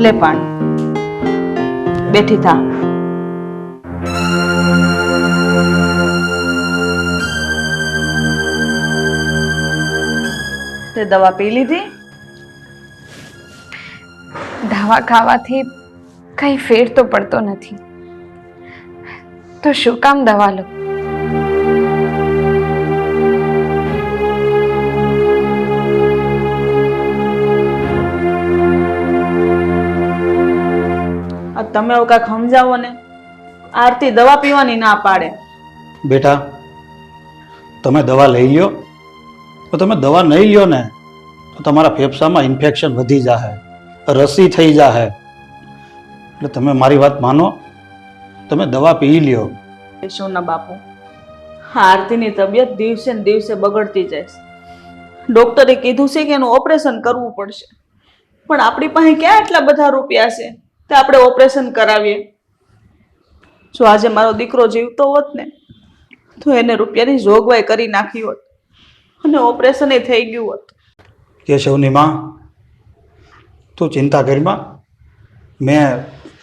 લે પાણી, બેઠી થા. તે દવા પી લીધી? દવા ખાવાથી કઈ ફેર તો પડતો નથી, તો શું કામ દવા લો? તમે એવું કાંઈક સમજાવો ને. આરતી દવા પીવાની ના પાડે. બેટા, તમે દવા લઈ લ્યો, તો તમે દવા નહીં લ્યો ને તો તમારા ફેફસામાં ઇન્ફેક્શન વધી જશે, રસી થઈ જશે. એટલે તમે મારી વાત માનો, તમે દવા પી લ્યો. શોના બાપુ, આરતીની તબિયત દિવસે ને દિવસે બગડતી જાય છે. ડોક્ટરે કીધું છે કે એનું ઓપરેશન કરવું પડશે, પણ આપણી પાસે ક્યાં એટલા બધા રૂપિયા છે તે આપણે ઓપરેશન કરાવીએ? જો આજે મારો દીકરો જીવતો હોત ને તો એને રૂપિયાની જોગવાઈ કરી નાખી હોત અને ઓપરેશન એ થઈ ગયું હોત. કેશવની માં, તું ચિંતા કરીમાં. મેં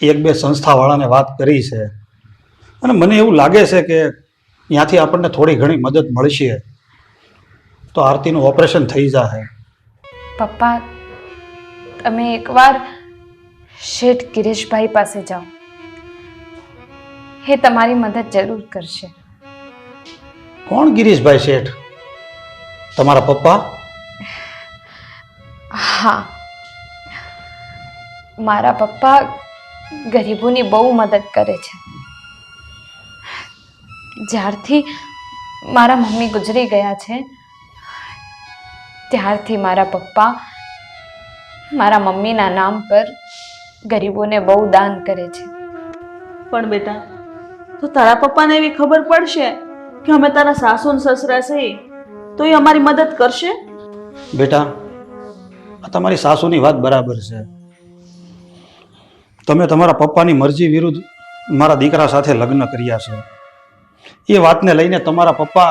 એક બે સંસ્થાવાળાને વાત કરી છે અને મને એવું લાગે છે કે ત્યાંથી આપણને થોડી ઘણી મદદ મળશે તો આરતીનું ઓપરેશન થઈ જશે. પપ્પા, તમે એકવાર શેઠ ગિરીશભાઈ પાસે જાઓ, એ તમારી મદદ જરૂર કરશે. કોણ ગિરીશભાઈ શેઠ? તમારા પપ્પા? હા, મારા પપ્પા ગરીબોની બહુ મદદ કરે છે. જ્યારથી મારા મમ્મી ગુજરી ગયા છે ત્યારથી મારા પપ્પા મારા મમ્મીના નામ પર ગરીબોને બહુ દાન કરે છે. પણ બેટા, તો તારા પપ્પાને એવી ખબર પડશે કે અમે તારા સાસુ ને સસરા છે તો એ અમારી મદદ કરશે? બેટા, આ તમારી સાસુની વાત બરાબર છે. તમે તમારા પપ્પાની મરજી વિરુદ્ધ મારા દીકરા સાથે લગ્ન કર્યા છે. એ વાતને લઈને તમારા પપ્પા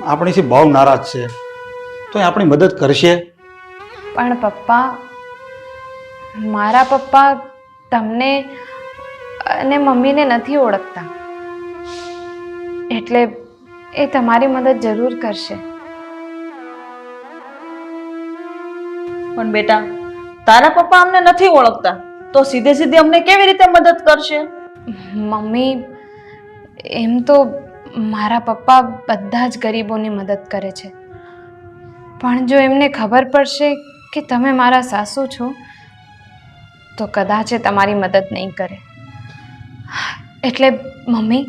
આપણીથી બહુ નારાજ છે, તો એ આપણી મદદ કરશે? પણ પપ્પા, મારા પપ્પા તમને અને મમ્મીને નથી ઓળખતા, એટલે એ તમારી મદદ જરૂર કરશે. પણ બેટા, તારા પપ્પા અમને નથી ઓળખતા તો સીધે સીધે અમને કેવી રીતે મદદ કરશે? મમ્મી, એમ તો મારા પપ્પા બધા જ ગરીબોની મદદ કરે છે, પણ જો એમને ખબર પડશે કે તમે મારા સાસુ છો તો કદાચ એ તમારી મદદ નહીં કરે. એટલે મમ્મી,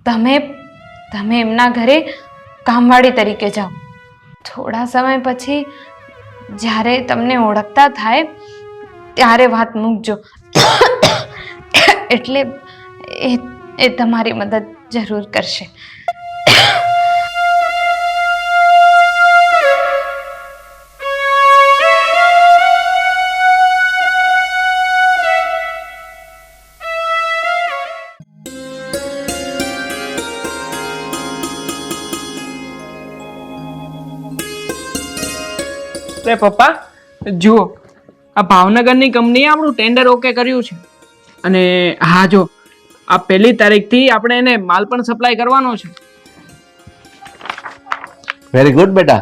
તમે એમના ઘરે કામવાળી તરીકે જાઓ. થોડા સમય પછી જ્યારે તમને ઓળખતા થાય ત્યારે વાત મૂકજો. એટલે એ તમારી મદદ જરૂર કરશે. રે પપ્પા, જુઓ, આ ભાવનગરની કંપનીએ આપણું ટેન્ડર ઓકે કર્યું છે અને હા જો, આ 1લી તારીખથી આપણે એને માલ પણ સપ્લાય કરવાનો છે. વેરી ગુડ બેટા,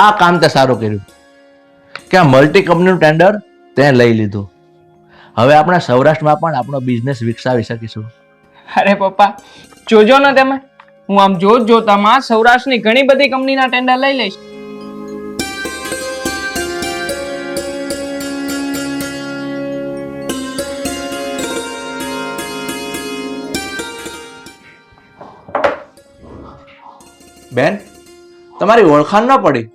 આ કામ તે સારું કર્યું કે આ મલ્ટી કંપનીનું ટેન્ડર તે લઈ લીધું. હવે આપણે સૌરાષ્ટ્રમાં પણ આપણો બિઝનેસ વિકસાવી શકીશું. અરે પપ્પા, જોજો ને તમે, હું આમ જોતામાં સૌરાષ્ટ્રની ઘણી બધી કંપનીના ટેન્ડર લઈ લઈશ. બેન, તમારી ઓળખાણ ન પડી.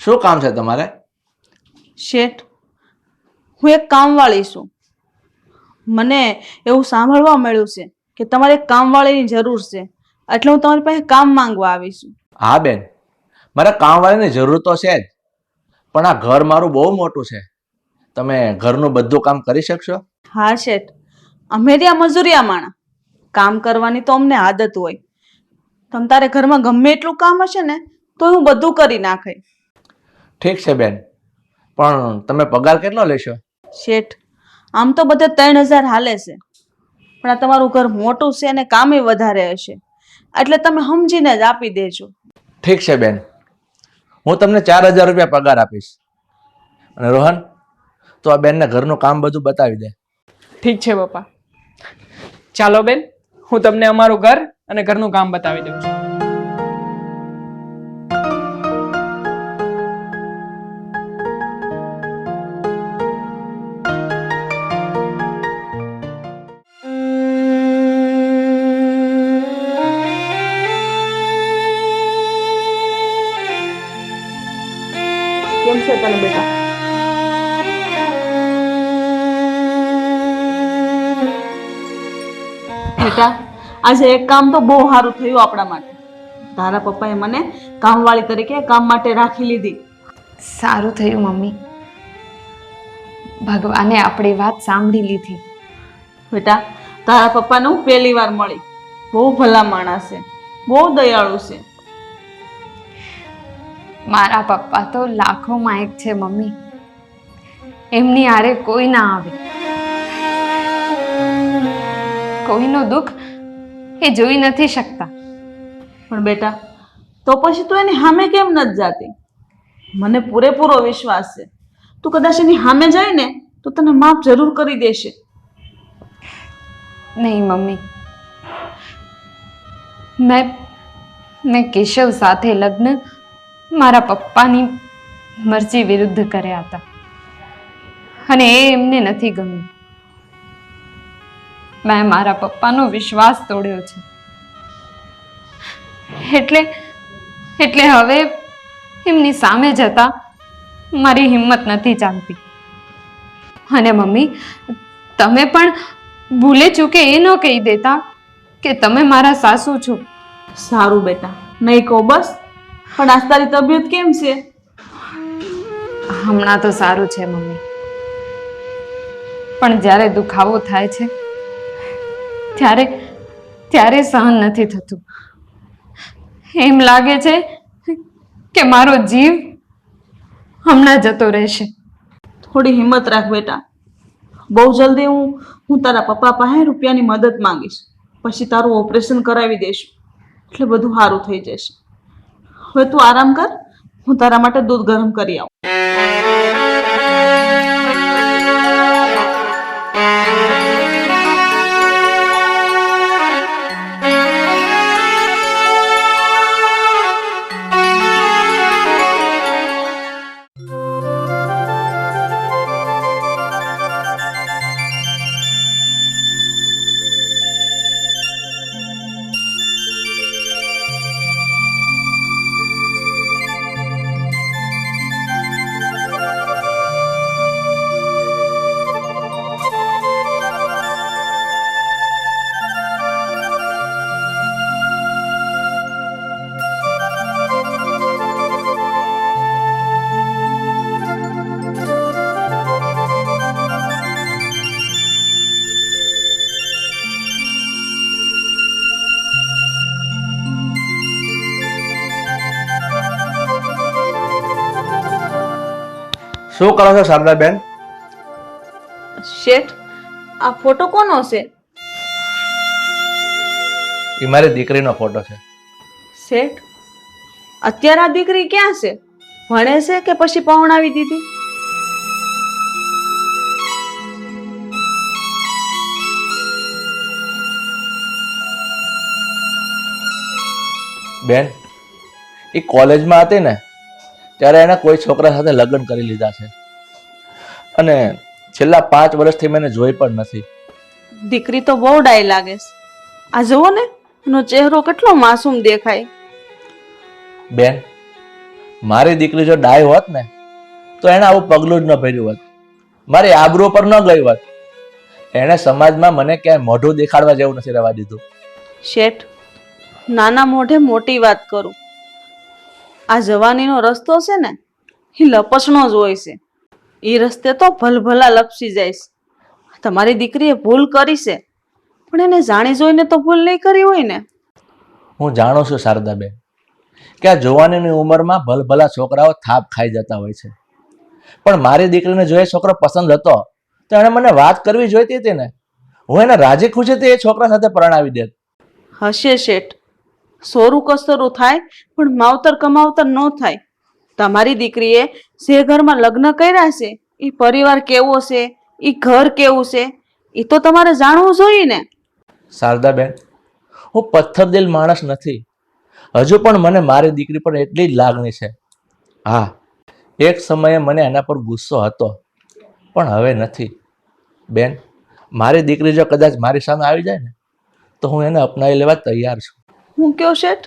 શું કામ છે તમારે? શેઠ, હું એક કામવાળી છું. મને એવું સાંભળવા મળ્યું છે કે તમારે એક કામવાળીની જરૂર છે, એટલે હું તમારી પાસે કામ માંગવા આવી છું. હા બેન, મારે કામવાળાની જરૂર તો છે જ, પણ આ ઘર મારું બહુ મોટું છે. તમે ઘરનું બધું કામ કરી શકશો? હા શેઠ, અમે ત્યાં મજૂરિયા માણા, કામ કરવાની તો અમને આદત હોય. તમ તારે ઘરમાં ગમે એટલું કામ હશે ને તો હું બધું કરી નાખે. ઠીક છે બેન, પણ તમે પગાર કેટલો લેશો? શેઠ, આમ તો બધે 3,000 હાલે છે, પણ આ તમારું ઘર મોટું છે અને કામે વધારે હશે, એટલે તમે સમજીને જ આપી દેજો. ઠીક છે બેન, હું તમને 4,000 રૂપિયા પગાર આપીશ. અને રોહન, તો આ બેનને ઘરનું કામ બધું બતાવી દે. ઠીક છે પપ્પા. ચાલો બેન, હું તમને અમારું ઘર અને ઘરનું કામ બતાવી દઉં છું. કેમ છે તને બેટા? બેટા, આજે એક કામ તો બહુ સારું થયું આપણા માટે. તારા પપ્પાએ મને કામવાળી તરીકે કામ માટે રાખી લીધી. સારું થયું મમ્મી, ભગવાને આપણી વાત સાંભળી લીધી. બેટા, તારા પપ્પાને હું પહેલી વાર મળી. બહુ ભલા માણસ છે, બહુ દયાળુ છે. મારા પપ્પા તો લાખોમાં એક છે મમ્મી, એમની આરે કોઈ ના આવે. કોઈનું દુઃખ એ જોઈ નથી શકતા. પણ બેટા, તો પછી તું એની સામે કેમ નથી જાતી? મને પૂરેપૂરો વિશ્વાસ છે તું કદાચ એની સામે જાય ને તો તને માફ જરૂર કરી દેશે. નહીં મમ્મી, મેં કેશવ સાથે લગ્ન મારા પપ્પાની મરજી વિરુદ્ધ કર્યા હતા અને એ એમને નથી ગમ્યું. મેં મારા પપ્પાનો વિશ્વાસ તોડ્યો છે, એટલે હવે એમની સામે જતા મારી હિંમત નથી ચાલતી. અને મમ્મી, તમે પણ ભૂલે ચૂકે એ ન કહી દેતા કે તમે મારા સાસુ છો. સારું બેટા, નહીં કહો બસ. પણ આજ તારી તબિયત કેમ છે? હમણાં તો સારું છે મમ્મી, પણ જ્યારે દુખાવો થાય છે ત્યારે સહન નથી થતું. એમ લાગે છે કે મારો જીવ હમણાં જતો રહેશે. થોડી હિંમત રાખ બેટા. બહુ જલ્દી હું તારા પપ્પા પાસે રૂપિયાની મદદ માંગીશ, પછી તારું ઓપરેશન કરાવી દઈશું, એટલે બધું સારું થઈ જશે. હવે તું આરામ કર, હું તારા માટે દૂધ ગરમ કરી આવું. શું કરો છો શારદાબેન? શેઠ, આ ફોટો કોનો છે? એ મારી દીકરીનો ફોટો છે. શેઠ, અત્યારે આ દીકરી ક્યાં છે? ભણે છે કે પછી પરણાવી દીધી? બેન, એ કોલેજમાં હતી ને ત્યારે એને કોઈ છોકરા સાથે લગ્ન કરી લીધા છે અને છેલ્લા 5 વર્ષથી મેં એને જોઈ પણ નથી. દીકરી તો બહુ ડાય લાગે છે. આ જુઓ ને, એનો ચહેરો કેટલો માસૂમ દેખાય. બેન, મારી દીકરી જો ડાય હોત ને તો એને આવું પગલું જ ન ભર્યું હોત, મારી આબરૂ પર ન ગઈ હોત. એણે સમાજમાં મને ક્યાંય મોઢું દેખાડવા જેવું નથી રહેવા દીધું. શેઠ, નાના મોઢે મોટી વાત કરું. આ જવાનીનો રસ્તો છે ને એ લપસણો જ હોય છે. એ રસ્તે તો ભલભલા લપસી જાય છે. તમારી દીકરીએ ભૂલ કરી છે, પણ એને જાણી જોઈને તો ભૂલ નહીં કરી હોય ને. હું જાણું છું શારદાબેન કે આ જવાનીની ઉંમરમાં ભલભલા છોકરાઓ થાપ ખાઈ જતા હોય છે, પણ મારી દીકરીને જો એ છોકરો પસંદ હતો તો એણે મને વાત કરવી જોઈતી હતી ને. હું એને રાજી ખુશીથી એ છોકરા સાથે પરણાવી દેત. હશે શેઠ, સોરું કસરું થાય પણ માવતર કમાવતર ન થાય. તમારી દીકરીએ જે ઘરમાં લગ્ન કર્યા છે એ પરિવાર કેવો છે, એ ઘર કેવું છે, એ તો તમારે જાણવું જોઈએ ને. શારદાબેન, હું પથ્થરદિલ માણસ નથી. હજુ પણ મને મારી દીકરી પર એટલી જ લાગણી છે. હા, એક સમયે મને એના પર ગુસ્સો હતો, પણ હવે નથી. બેન, મારી દીકરી જો કદાચ મારી સામે આવી જાય ને તો હું એને અપનાવી લેવા તૈયાર છું. હું કયો શેઠ,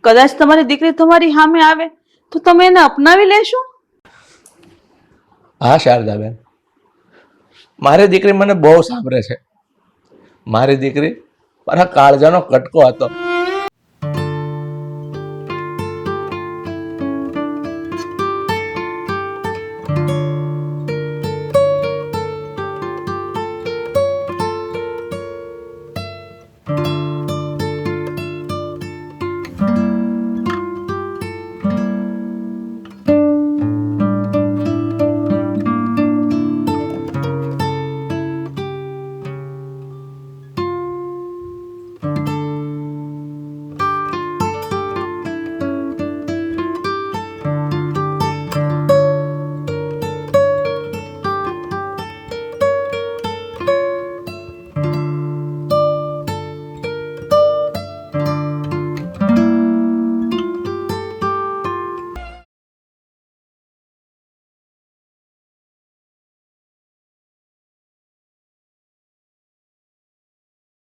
કદાચ તમારી દીકરી તમારી સામે આવે તો તમે એને અપનાવી લેશો? હા શારદાબેન, મારી દીકરી મને બહુ સાંભળે છે. મારી દીકરી મારા કાળજાનો કટકો હતો.